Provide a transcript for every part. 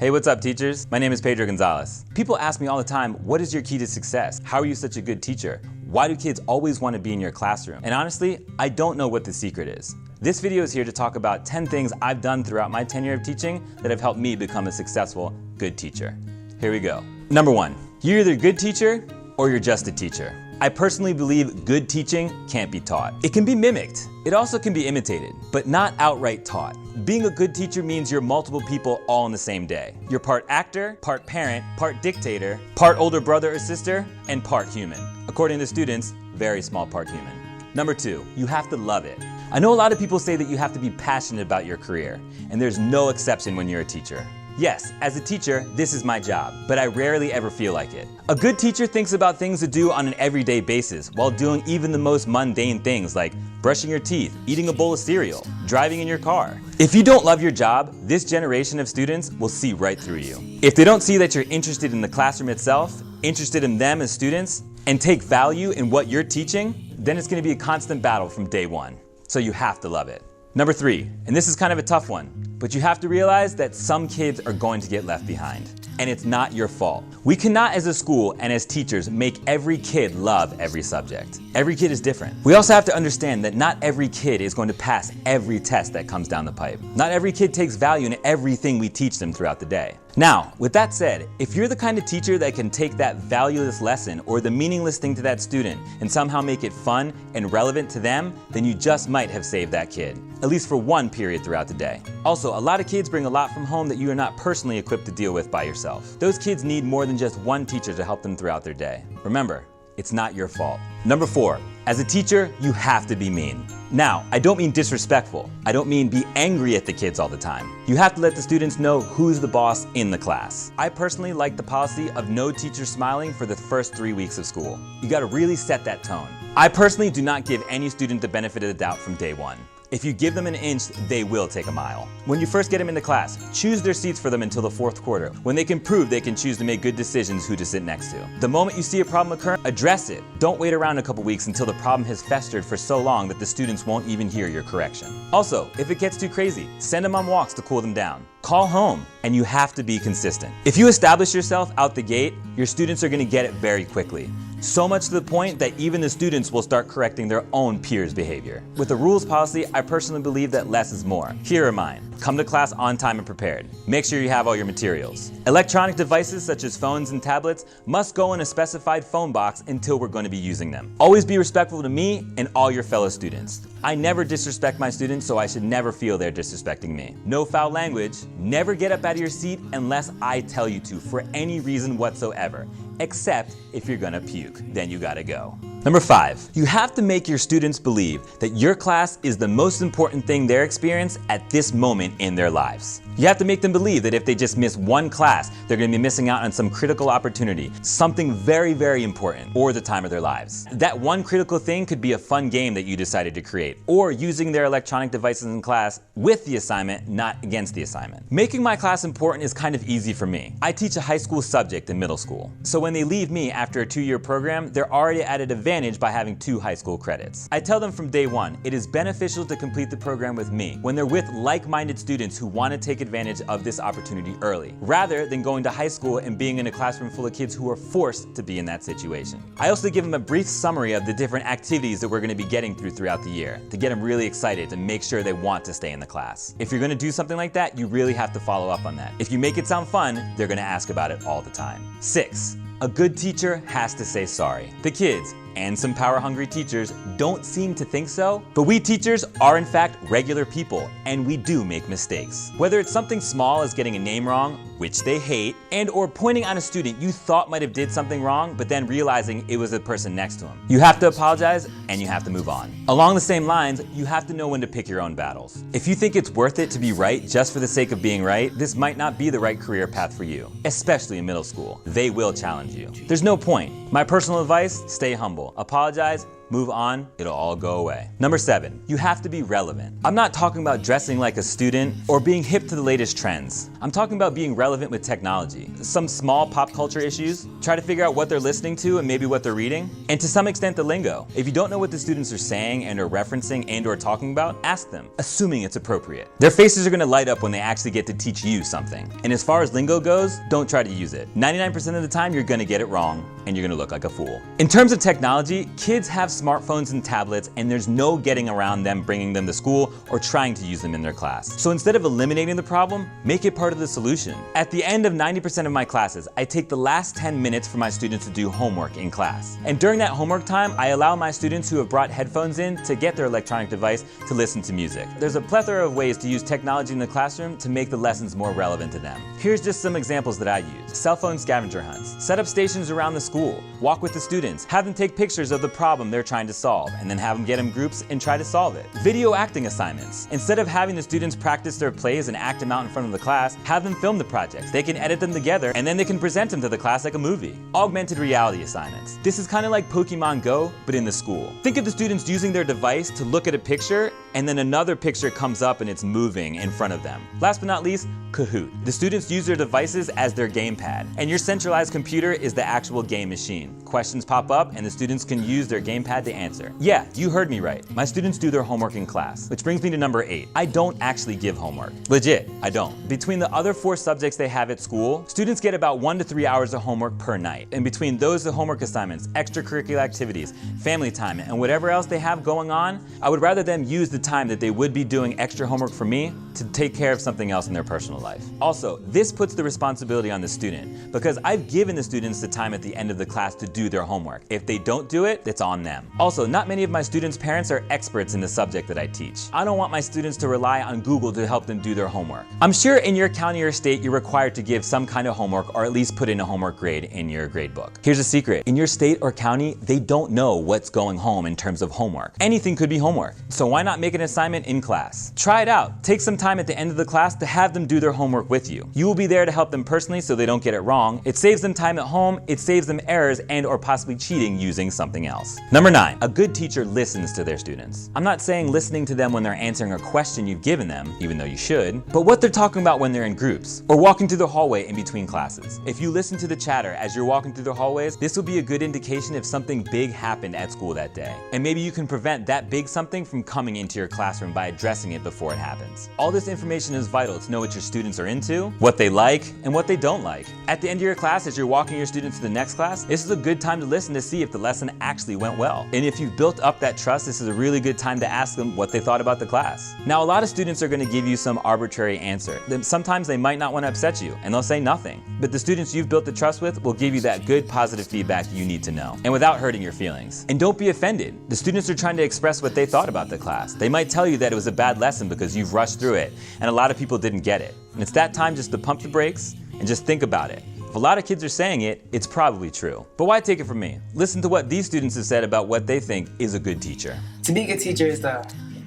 Hey, what's up, teachers? My name is Pedro Gonzalez. People ask me all the time, what is your key to success? How are you such a good teacher? Why do kids always want to be in your classroom? And honestly, I don't know what the secret is. This video is here to talk about 10 things I've done throughout my tenure of teaching that have helped me become a successful, good teacher. Here we go. Number 1, you're either a good teacher or you're just a teacher. I personally believe good teaching can't be taught. It can be mimicked. It also can be imitated, but not outright taught. Being a good teacher means you're multiple people all in the same day. You're part actor, part parent, part dictator, part older brother or sister, and part human. According to students, very small part human. Number 2, you have to love it. I know a lot of people say that you have to be passionate about your career, and there's no exception when you're a teacher. Yes, as a teacher, this is my job, but I rarely ever feel like it. A good teacher thinks about things to do on an everyday basis while doing even the most mundane things like brushing your teeth, eating a bowl of cereal, driving in your car. If you don't love your job, this generation of students will see right through you. If they don't see that you're interested in the classroom itself, interested in them as students, and take value in what you're teaching, then it's going to be a constant battle from day one. So you have to love it. Number 3, and this is kind of a tough one, but you have to realize that some kids are going to get left behind. And it's not your fault. We cannot, as a school and as teachers, make every kid love every subject. Every kid is different. We also have to understand that not every kid is going to pass every test that comes down the pipe. Not every kid takes value in everything we teach them throughout the day. Now, with that said, if you're the kind of teacher that can take that valueless lesson or the meaningless thing to that student and somehow make it fun and relevant to them, then you just might have saved that kid, at least for one period throughout the day. Also, a lot of kids bring a lot from home that you are not personally equipped to deal with by yourself. Those kids need more than just one teacher to help them throughout their day. Remember, it's not your fault. Number 4, as a teacher, you have to be mean. Now, I don't mean disrespectful. I don't mean be angry at the kids all the time. You have to let the students know who's the boss in the class. I personally like the policy of no teacher smiling for the first 3 weeks of school. You gotta really set that tone. I personally do not give any student the benefit of the doubt from day one. If you give them an inch, they will take a mile. When you first get them into class, choose their seats for them until the 4th quarter, when they can prove they can choose to make good decisions who to sit next to. The moment you see a problem occur, address it. Don't wait around a couple weeks until the problem has festered for so long that the students won't even hear your correction. Also, if it gets too crazy, send them on walks to cool them down. Call home, and you have to be consistent. If you establish yourself out the gate, your students are going to get it very quickly. So much to the point that even the students will start correcting their own peers' behavior. With the rules policy, I personally believe that less is more. Here are mine. Come to class on time and prepared. Make sure you have all your materials. Electronic devices such as phones and tablets must go in a specified phone box until we're going to be using them. Always be respectful to me and all your fellow students. I never disrespect my students, so I should never feel they're disrespecting me. No foul language. Never get up out of your seat unless I tell you to for any reason whatsoever, except if you're gonna puke. Then you gotta go. Number 5, you have to make your students believe that your class is the most important thing they're experiencing at this moment in their lives. You have to make them believe that if they just miss one class, they're going to be missing out on some critical opportunity, something very, very important, or the time of their lives. That one critical thing could be a fun game that you decided to create, or using their electronic devices in class with the assignment, not against the assignment. Making my class important is kind of easy for me. I teach a high school subject in middle school, so when they leave me after a 2-year program, they're already at an advantage by having 2 high school credits. I tell them from day one, it is beneficial to complete the program with me when they're with like-minded students who want to take advantage of this opportunity early, rather than going to high school and being in a classroom full of kids who are forced to be in that situation. I also give them a brief summary of the different activities that we're going to be getting throughout the year to get them really excited to make sure they want to stay in the class. If you're going to do something like that, you really have to follow up on that. If you make it sound fun, they're going to ask about it all the time. 6, a good teacher has to say sorry. The kids, and some power-hungry teachers, don't seem to think so, but we teachers are in fact regular people, and we do make mistakes. Whether it's something small as getting a name wrong, which they hate, and or pointing on a student you thought might have did something wrong, but then realizing it was the person next to him. You have to apologize, and you have to move on. Along the same lines, you have to know when to pick your own battles. If you think it's worth it to be right just for the sake of being right, this might not be the right career path for you, especially in middle school. They will challenge you. There's no point. My personal advice, stay humble. Apologize, move on, it'll all go away. Number 7, you have to be relevant. I'm not talking about dressing like a student or being hip to the latest trends. I'm talking about being relevant with technology. Some small pop culture issues, try to figure out what they're listening to and maybe what they're reading, and to some extent the lingo. If you don't know what the students are saying and are referencing and or talking about, ask them, assuming it's appropriate. Their faces are gonna light up when they actually get to teach you something. And as far as lingo goes, don't try to use it. 99% of the time, you're gonna get it wrong and you're gonna look like a fool. In terms of technology, kids have smartphones and tablets and there's no getting around them bringing them to school or trying to use them in their class. So instead of eliminating the problem, make it part of the solution. At the end of 90% of my classes, I take the last 10 minutes for my students to do homework in class. And during that homework time, I allow my students who have brought headphones in to get their electronic device to listen to music. There's a plethora of ways to use technology in the classroom to make the lessons more relevant to them. Here's just some examples that I use. Cell phone scavenger hunts. Set up stations around the school. Walk with the students. Have them take pictures of the problem they're trying to solve, and then have them get in groups and try to solve it. Video acting assignments. Instead of having the students practice their plays and act them out in front of the class, have them film the projects. They can edit them together, and then they can present them to the class like a movie. Augmented reality assignments. This is kind of like Pokemon Go, but in the school. Think of the students using their device to look at a picture, and then another picture comes up and it's moving in front of them. Last but not least, Kahoot. The students use their devices as their gamepad, and your centralized computer is the actual game machine. Questions pop up and the students can use their gamepad to answer. Yeah, you heard me right. My students do their homework in class, which brings me to number 8. I don't actually give homework. Legit, I don't. Between the other 4 subjects they have at school, students get about 1 to 3 hours of homework per night. And between those, the homework assignments, extracurricular activities, family time, and whatever else they have going on, I would rather them use the time that they would be doing extra homework for me to take care of something else in their personal life. Also, this puts the responsibility on the student because I've given the students the time at the end of the class to do their homework. If they don't do it, it's on them. Also, not many of my students' parents are experts in the subject that I teach. I don't want my students to rely on Google to help them do their homework. I'm sure in your county or state, you're required to give some kind of homework or at least put in a homework grade in your grade book. Here's a secret. In your state or county, they don't know what's going home in terms of homework. Anything could be homework. So why not make an assignment in class? Try it out. Take some time at the end of the class to have them do their homework with you. You will be there to help them personally so they don't get it wrong. It saves them time at home, it saves them errors and or possibly cheating using something else. Number 9, a good teacher listens to their students. I'm not saying listening to them when they're answering a question you've given them, even though you should, but what they're talking about when they're in groups or walking through the hallway in between classes. If you listen to the chatter as you're walking through the hallways, this will be a good indication if something big happened at school that day. And maybe you can prevent that big something from coming into your classroom by addressing it before it happens. All this information is vital to know what your students are into, what they like, and what they don't like. At the end of your class, as you're walking your students to the next class, this is a good time to listen to see if the lesson actually went well. And if you've built up that trust, this is a really good time to ask them what they thought about the class. Now, a lot of students are going to give you some arbitrary answer. Sometimes they might not want to upset you, and they'll say nothing. But the students you've built the trust with will give you that good positive feedback you need to know, and without hurting your feelings. And don't be offended. The students are trying to express what they thought about the class. They might tell you that it was a bad lesson because you've rushed through it, and a lot of people didn't get it. And it's that time just to pump the brakes and just think about it. If a lot of kids are saying it, it's probably true. But why take it from me? Listen to what these students have said about what they think is a good teacher. To be a good teacher is to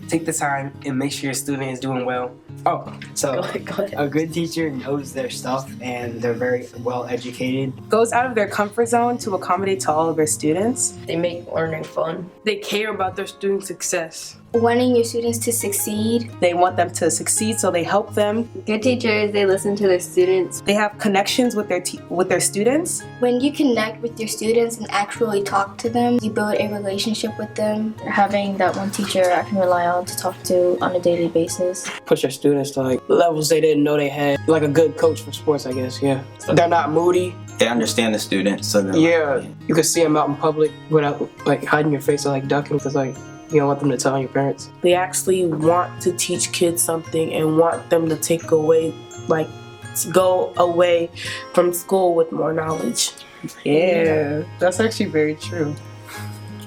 take the time and make sure your student is doing well. Go ahead. A good teacher knows their stuff and they're very well educated. Goes out of their comfort zone to accommodate to all of their students. They make learning fun. They care about their students' success. Wanting your students to succeed. They want them to succeed, so they help them. Good teachers, they listen to their students. They have connections with their students. When you connect with your students and actually talk to them, you build a relationship with them. Having that one teacher I can rely on to talk to on a daily basis. Push your students to like levels they didn't know they had. Like a good coach for sports, I guess, yeah. They're not moody. They understand the students. So you can see them out in public without like hiding your face or like ducking because like you don't want them to tell your parents. They actually want to teach kids something and want them to take away, like, go away from school with more knowledge. Yeah, that's actually very true.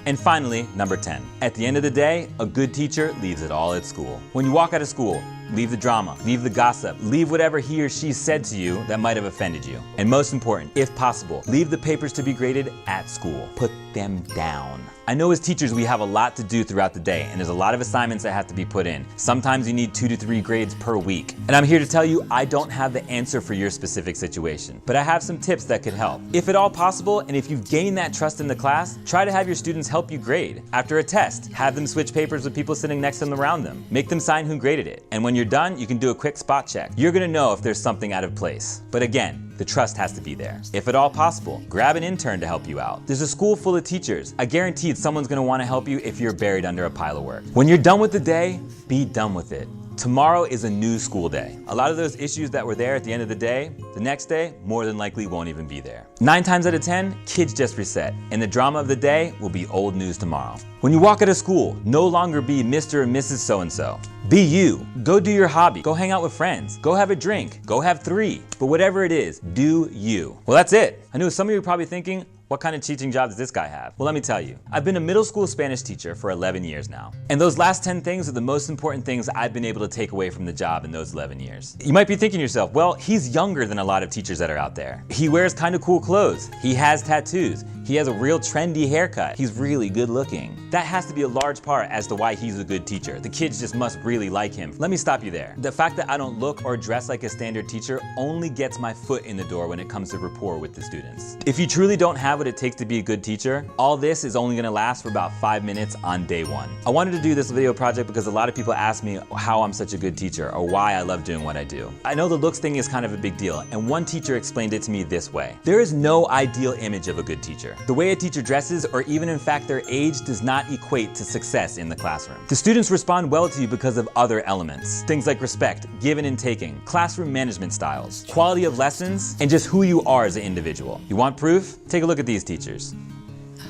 And finally, number 10. At the end of the day, a good teacher leaves it all at school. When you walk out of school, leave the drama, leave the gossip, leave whatever he or she said to you that might have offended you. And most important, if possible, leave the papers to be graded at school. Put them down. I know as teachers we have a lot to do throughout the day, and there's a lot of assignments that have to be put in. Sometimes you need 2 to 3 grades per week. And I'm here to tell you I don't have the answer for your specific situation, but I have some tips that could help. If at all possible, and if you've gained that trust in the class, try to have your students help you grade. After a test, have them switch papers with people sitting next to them around them. Make them sign who graded it. And when you're done, you can do a quick spot check. You're gonna know if there's something out of place. But again, the trust has to be there. If at all possible, grab an intern to help you out. There's a school full of teachers. I guarantee someone's gonna wanna help you if you're buried under a pile of work. When you're done with the day, be done with it. Tomorrow is a new school day. A lot of those issues that were there at the end of the day, the next day, more than likely won't even be there. 9 times out of 10, kids just reset, and the drama of the day will be old news tomorrow. When you walk out of school, no longer be Mr. and Mrs. So-and-so. Be you. Go do your hobby. Go hang out with friends. Go have a drink. Go have 3. But whatever it is, do you. Well, that's it. I know some of you are probably thinking, what kind of teaching job does this guy have? Well, let me tell you. I've been a middle school Spanish teacher for 11 years now. And those last 10 things are the most important things I've been able to take away from the job in those 11 years. You might be thinking to yourself, well, he's younger than a lot of teachers that are out there. He wears kind of cool clothes. He has tattoos. He has a real trendy haircut. He's really good looking. That has to be a large part as to why he's a good teacher. The kids just must really like him. Let me stop you there. The fact that I don't look or dress like a standard teacher only gets my foot in the door when it comes to rapport with the students. If you truly don't have what it takes to be a good teacher, all this is only gonna last for about 5 minutes on day 1. I wanted to do this video project because a lot of people ask me how I'm such a good teacher or why I love doing what I do. I know the looks thing is kind of a big deal, and one teacher explained it to me this way. There is no ideal image of a good teacher. The way a teacher dresses, or even in fact their age, does not equate to success in the classroom. The students respond well to you because of other elements. Things like respect, giving and taking, classroom management styles, quality of lessons, and just who you are as an individual. You want proof? Take a look at these teachers.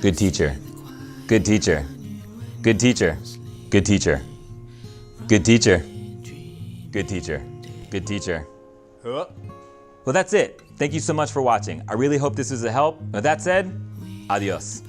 Good teacher. Good teacher. Good teacher. Good teacher. Good teacher. Good teacher. Good teacher. Well, that's it. Thank you so much for watching. I really hope this was a help. With that said, adios.